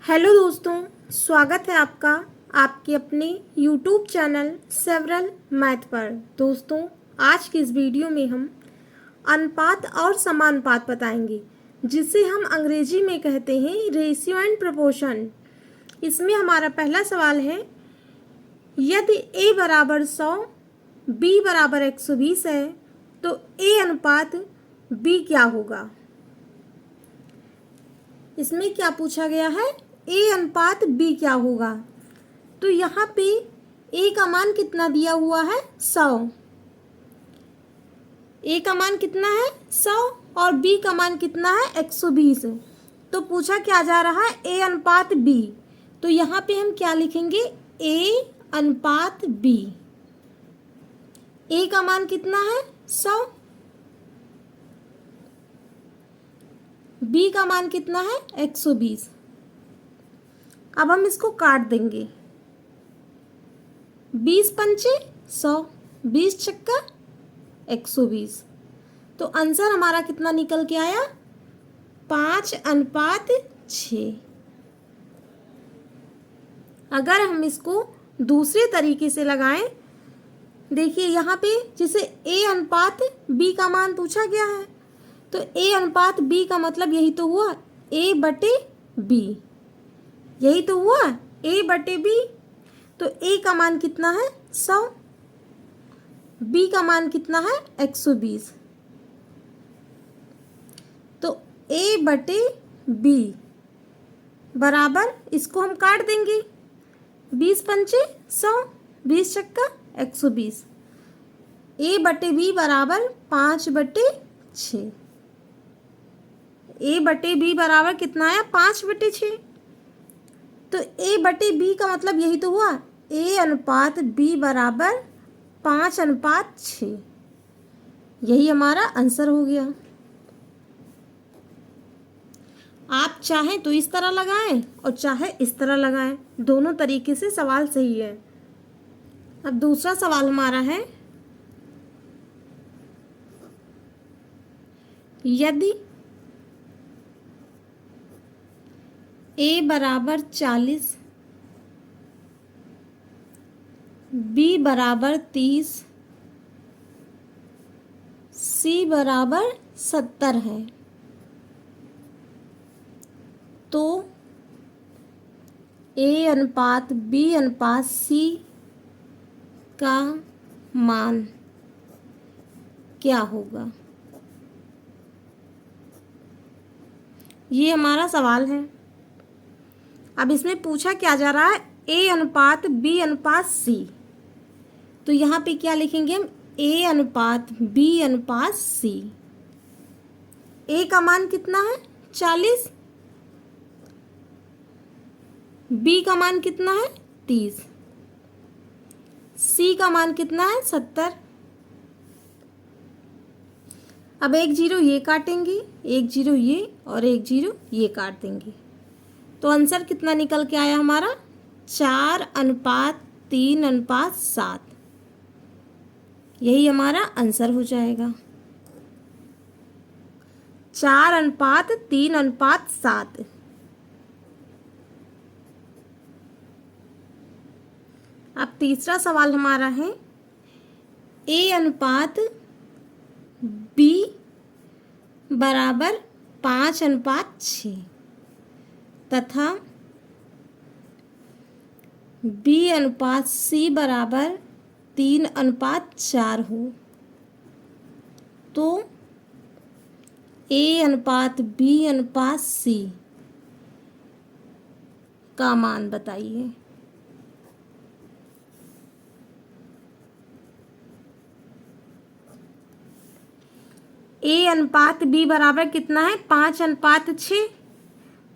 Hello दोस्तों, स्वागत है आपका आपके अपने यूट्यूब चैनल सेवरल मैथ पर। दोस्तों, आज की इस वीडियो में हम अनुपात और समानुपात बताएंगे, जिसे हम अंग्रेजी में कहते हैं रेशियो एंड प्रोपोर्शन। इसमें हमारा पहला सवाल है, यदि a बराबर 100 b बराबर 120 है तो a अनुपात b क्या होगा। इसमें क्या पूछा गया है, a अनुपात b क्या होगा। तो यहाँ पे a का मान कितना दिया हुआ है, 100। a का मान कितना है, 100 और b का मान कितना है, 120। तो पूछा क्या जा रहा है, a अनुपात b। तो यहाँ पे हम क्या लिखेंगे, a अनुपात b। a का मान कितना है, 100। b का मान कितना है, 120। अब हम इसको काट देंगे। 20 पंचे 100, 20 छक्का 120। तो आंसर हमारा कितना निकल के आया, 5:6। अगर हम इसको दूसरे तरीके से लगाएं, देखिए यहाँ पे जैसे a अनुपात b का मान पूछा गया है, तो a अनुपात b का मतलब यही तो हुआ a बटे b, यही तो हुआ a बटे b। तो a का मान कितना है, 100, b का मान कितना है, 120। तो a बटे b बराबर, इसको हम काट देंगे। 20 पंचे 100, 20 छक्का 120। a बटे b बराबर 5/6। a बटे b बराबर कितना आया, 5/6। तो a बटे b का मतलब यही तो हुआ a अनुपात b बराबर 5:6। यही हमारा आंसर हो गया। आप चाहें तो इस तरह लगाएं और चाहे इस तरह लगाएं, दोनों तरीके से सवाल सही है। अब दूसरा सवाल हमारा है, यदि a बराबर 40, b बराबर 30, c बराबर 70 है, तो a अनुपात b अनुपात c का मान क्या होगा। ये हमारा सवाल है। अब इसमें पूछा क्या जा रहा है, a अनुपात b अनुपात c। तो यहाँ पे क्या लिखेंगे हम, a अनुपात b अनुपात c। a का मान कितना है, 40, b का मान कितना है, 30, c का मान कितना है, 70। अब 1 0 ये काटेंगे, 1 0 ये और 1 0 ये काट देंगे। तो आंसर कितना निकल के आया हमारा, 4:3:7। यही हमारा आंसर हो जाएगा, 4:3:7। अब तीसरा सवाल हमारा है, a अनुपात b बराबर 5:6 तथा b अनुपात c बराबर 3:4 हो, तो a अनुपात b अनुपात c का मान बताइए। a अनुपात b बराबर कितना है, 5:6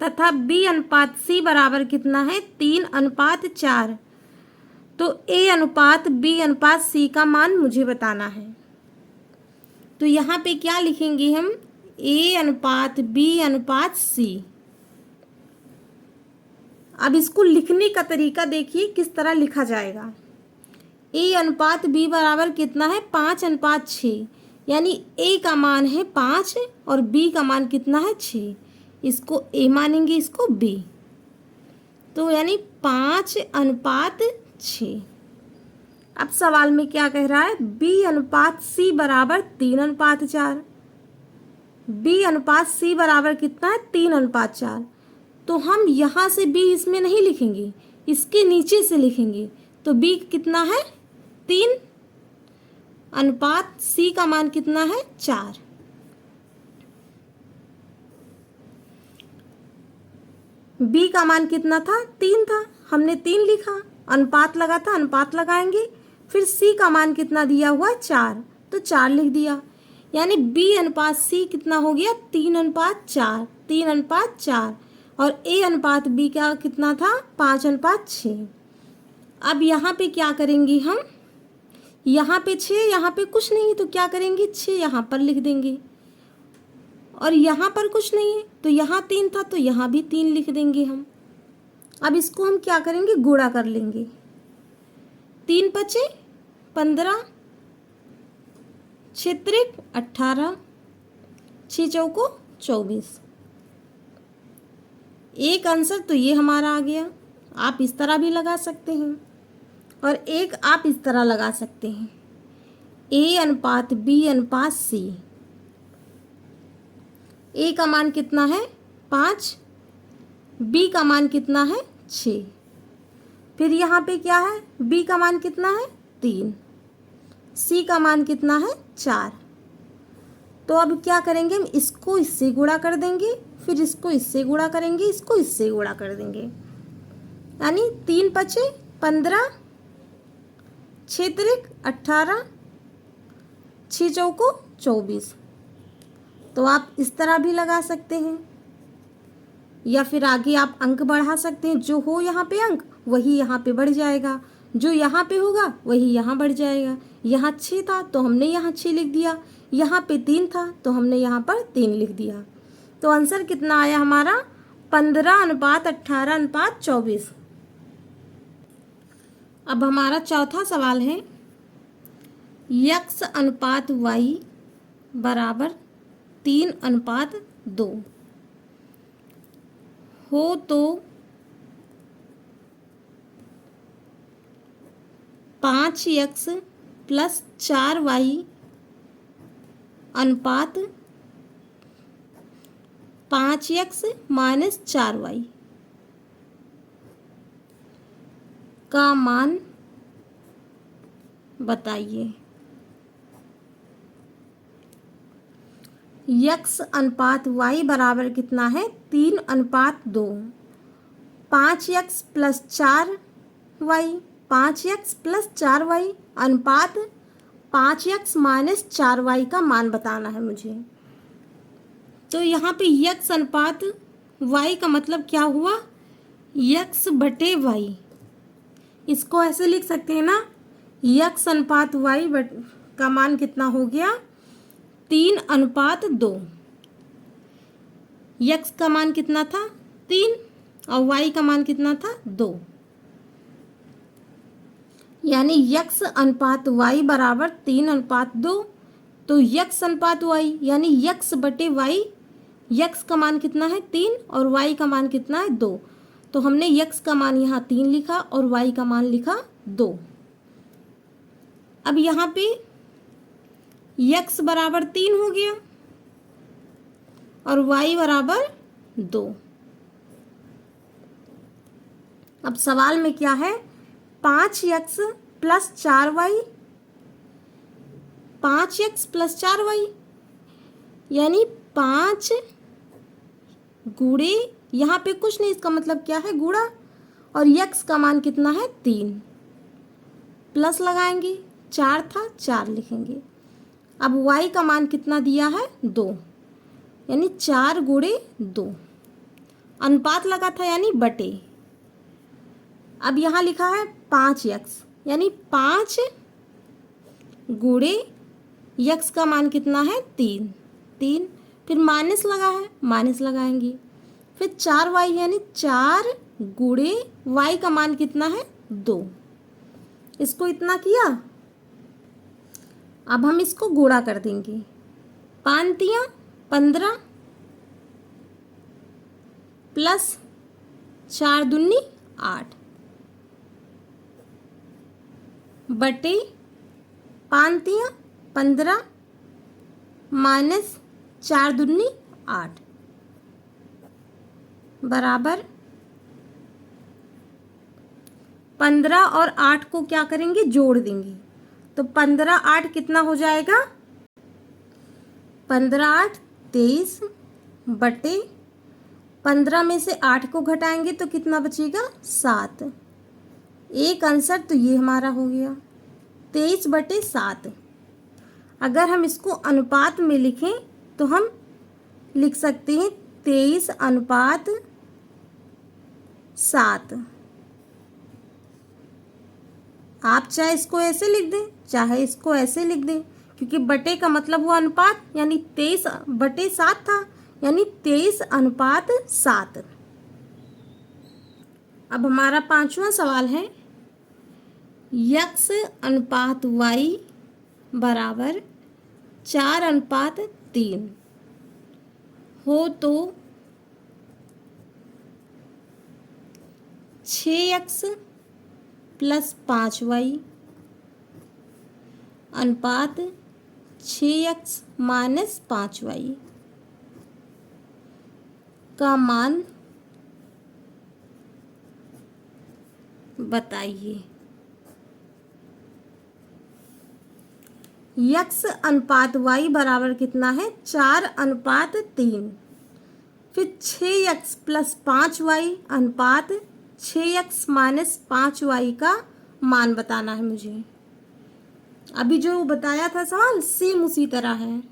तथा b अनुपात c बराबर कितना है, 3:4। तो a अनुपात b अनुपात c का मान मुझे बताना है। तो यहाँ पे क्या लिखेंगे हम, a अनुपात b अनुपात c। अब इसको लिखने का तरीका देखिए किस तरह लिखा जाएगा। a अनुपात b बराबर कितना है, 5:6, यानी a का मान है 5 और b का मान कितना है, 6। इसको a मानेंगे, इसको b। तो यानी 5:6। अब सवाल में क्या कह रहा है, B/C बराबर 3:4। B/C बराबर कितना है, 3:4। तो हम यहाँ से B इसमें नहीं लिखेंगे, इसके नीचे से लिखेंगे। तो B कितना है, 3:C का मान कितना है, 4। B का मान कितना था, 3 था, हमने 3 लिखा, अनुपात लगा था, अनुपात लगाएंगे। फिर C का मान कितना दिया हुआ है, 4, तो 4 लिख दिया। यानी B/C कितना हो गया, 3:4, 3:4। और A/B का कितना था, 5:6। अब यहाँ पे क्या करेंगे हम, यहाँ पे 6, यहाँ पे कुछ नहीं, तो क्या करेंगे, 6 यहाँ पर लिख देंगे। और यहाँ पर कुछ नहीं है, तो यहाँ 3 था, तो यहाँ भी 3 लिख देंगे हम। अब इसको हम क्या करेंगे, गुणा कर लेंगे। 3×5 = 15, 6×3 = 18, 6×4 = 24। एक आंसर तो ये हमारा आ गया। आप इस तरह भी लगा सकते हैं और एक आप इस तरह लगा सकते हैं, A/B/C। A का मान कितना है, 5, B का मान कितना है, 6। फिर यहाँ पे क्या है, B का मान कितना है, 3, C का मान कितना है, 4। तो अब क्या करेंगे, हम इसको इससे गुणा कर देंगे, फिर इसको इससे गुणा करेंगे, इसको इससे गुणा कर देंगे। यानी 3×5 = 15, 6×3 = 18, 6×4 = 24। तो आप इस तरह भी लगा सकते हैं, या फिर आगे आप अंक बढ़ा सकते हैं। जो हो यहाँ पे अंक, वही यहाँ पे बढ़ जाएगा, जो यहाँ पे होगा वही यहाँ बढ़ जाएगा। यहाँ 6 था तो हमने यहाँ 6 लिख दिया, यहाँ पे 3 था तो हमने यहाँ पर 3 लिख दिया। तो आंसर कितना आया हमारा, 15:18:24। अब हमारा चौथा सवाल है, X/Y बराबर 3:2 हो तो 5x + 4y अनुपात 5x - 4y का मान बताइए। X/Y बराबर कितना है, 3:2। 5x + 4y, 5x + 4y अनुपात 5x - 4y का मान बताना है मुझे। तो यहाँ पे X/Y का मतलब क्या हुआ, X/Y। इसको ऐसे लिख सकते हैं ना, X/Y का मान कितना हो गया, 3:2। X का मान कितना था, 3, और Y का मान कितना था, 2। यानी X/Y बराबर 3:2। तो X/Y यानी X/Y, X का मान कितना है, 3, और Y का मान कितना है, 2। तो हमने X का मान यहाँ 3 लिखा और Y का मान लिखा 2। अब यहाँ पे X बराबर 3 हो गया और Y बराबर 2। अब सवाल में क्या है, 5x + 4y, 5x + 4y यानी 5 गुणे, यहाँ पे कुछ नहीं, इसका मतलब क्या है, गुणा, और x का मान कितना है, 3, प्लस लगाएंगे, 4 था, 4 लिखेंगे। अब y का मान कितना दिया है, 2, यानी 4 गुणे 2, अनुपात लगा था यानी बटे। अब यहाँ लिखा है 5x, यानी 5 गुणे x का मान कितना है, 3, 3, फिर माइनस लगा है, माइनस लगाएंगे, फिर 4y यानी 4 गुणे y का मान कितना है, 2। इसको इतना किया, अब हम इसको गुणा कर देंगे। 5 तियां 15 प्लस 4 दूनी 8 बटे 5 15 माइनस 4 दूनी 8 बराबर 15 और 8 को क्या करेंगे, जोड़ देंगे। तो 15 8 कितना हो जाएगा, 15 8 23 बटे 15 में से 8 को घटाएंगे तो कितना बचेगा, 7। एक आंसर तो ये हमारा हो गया 23 बटे 7। अगर हम इसको अनुपात में लिखें तो हम लिख सकते हैं 23 अनुपात 7। आप चाहे इसको ऐसे लिख दें, चाहे इसको ऐसे लिख दें, क्योंकि बटे का मतलब हुआ अनुपात, यानी 23 बटे 7 था, यानी 23 अनुपात 7। अब हमारा 5वां सवाल है, x अनुपात y बराबर 4 अनुपात 3 हो तो 6x प्लस 5y अनुपात 6x माइनस 5y का मान बताइए। x अनुपात y बराबर कितना है, 4 अनुपात 3, फिर 6x प्लस 5y अनुपात 6x माइनस 5y का मान बताना है मुझे। अभी जो बताया था सवाल सेम उसी तरह है।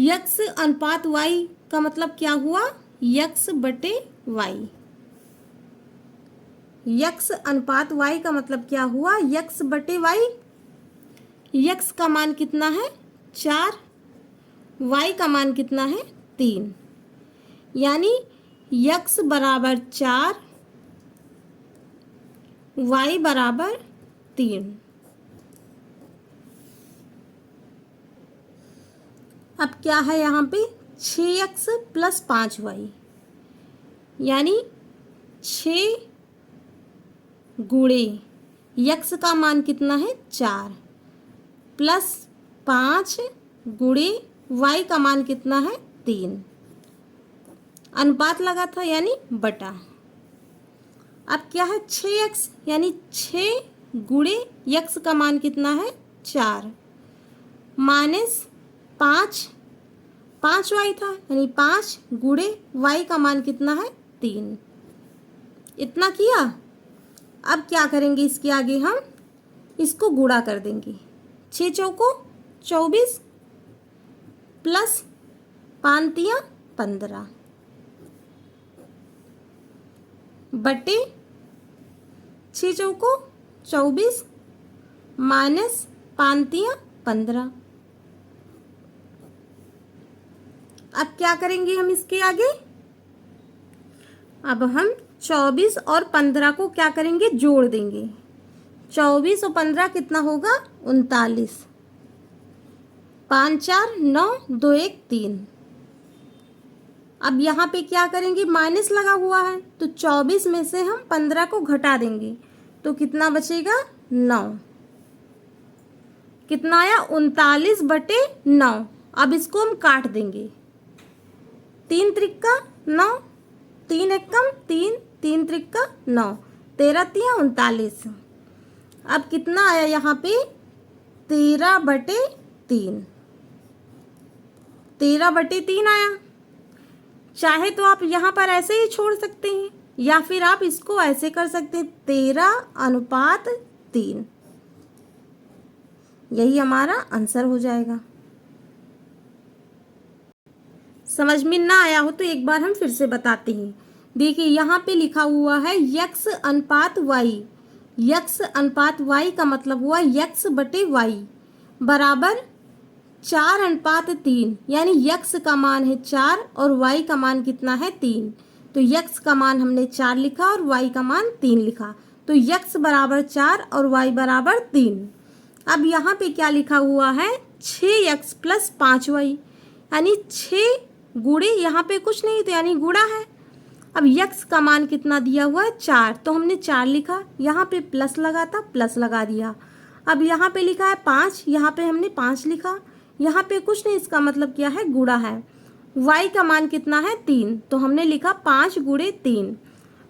x अनुपात y का मतलब क्या हुआ, x बटे y। x अनुपात y का मतलब क्या हुआ, x बटे y। x का मान कितना है, 4, y का मान कितना है, 3, यानी x बराबर 4, y बराबर 3। अब क्या है यहाँ पे, 6x प्लस 5y, यानी 6 गुणे x का मान कितना है, 4, प्लस 5 गुणे y का मान कितना है, 3। अनुपात लगा था यानी बटा। अब क्या है, 6x यानी 6 गुणे x का मान कितना है, 4, माइनस 5y था, यानी 5 गुणे y का मान कितना है, 3। इतना किया। अब क्या करेंगे, इसके आगे हम इसको गुणा कर देंगे। 6 चौको 24 प्लस 5 तिया 15 बटे 6 चौको 24 माइनस 5 तिया 15। अब क्या करेंगे हम इसके आगे, अब हम 24 और 15 को क्या करेंगे, जोड़ देंगे। 24 और 15 कितना होगा, 39, 5 4 9 2 1 3। अब यहाँ पे क्या करेंगे, माइनस लगा हुआ है तो 24 में से हम 15 को घटा देंगे तो कितना बचेगा, 9। कितना आया, 39 बटे 9। अब इसको हम काट देंगे, 3 त्रिक्का 9, 3 एकम 3, 3 त्रिक्का 9, 13 तिया 39। अब कितना आया यहाँ पे, 13 बटे 3, 13 बटे 3 आया। चाहे तो आप यहाँ पर ऐसे ही छोड़ सकते हैं, या फिर आप इसको ऐसे कर सकते हैं, 13 अनुपात 3। यही हमारा आंसर हो जाएगा। समझ में ना आया हो तो एक बार हम फिर से बताते हैं। देखिए यहाँ पे लिखा हुआ है x अनुपात y। x अनुपात y का मतलब हुआ x बटे y बराबर 4 अनुपात 3, यानी x का मान है 4 और y का मान कितना है, 3। तो x का मान हमने 4 लिखा और y का मान 3 लिखा, तो x बराबर 4 और y बराबर 3। अब यहाँ पे क्या लिखा हुआ है, 6x प्लस 5y, यानी 6 गुणे, यहाँ पे कुछ नहीं तो यानी गुणा है। अब यक्स का मान कितना दिया हुआ है 4, तो हमने 4 लिखा, यहाँ पे प्लस लगा था प्लस लगा दिया। अब यहाँ पे लिखा है 5, यहाँ पे हमने 5 लिखा, यहाँ पे कुछ नहीं, इसका मतलब क्या है गुणा है। y का मान कितना है 3, तो हमने लिखा 5 गुणे 3।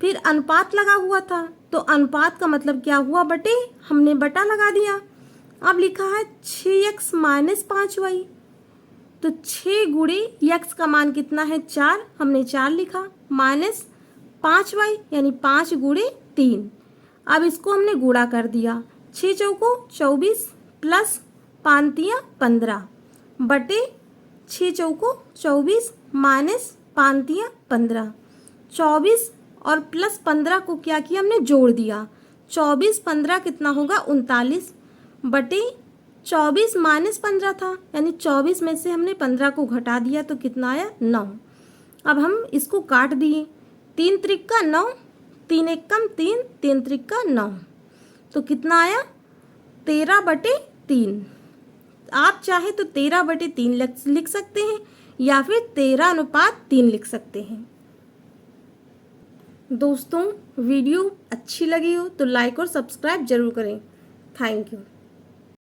फिर अनुपात लगा हुआ था, तो अनुपात का मतलब क्या हुआ बटे, हमने बटा लगा दिया। अब लिखा है 6x माइनस 5y, तो 6 गुणे यक्स का मान कितना है 4, हमने 4 लिखा, माइनस 5y यानी 5 गुणे 3। अब इसको हमने गुणा कर दिया, 6 चौको 24 प्लस 5 तियां 15 बटे 6 चौको 24 माइनस 5 तियां 15। 24 और प्लस 15 को क्या किया हमने जोड़ दिया, 24 15 कितना होगा 39 बटे 24 माइनस 15 था, यानी 24 में से हमने 15 को घटा दिया तो कितना आया 9। अब हम इसको काट दिए, 3 त्रिका 9, 3 एकम 3, 3 त्रिका 9, तो कितना आया 13 बटे 3। आप चाहे तो 13 बटे 3 लिख सकते हैं या फिर 13:3 लिख सकते हैं। दोस्तों वीडियो अच्छी लगी हो तो लाइक और सब्सक्राइब जरूर करें। Thank you.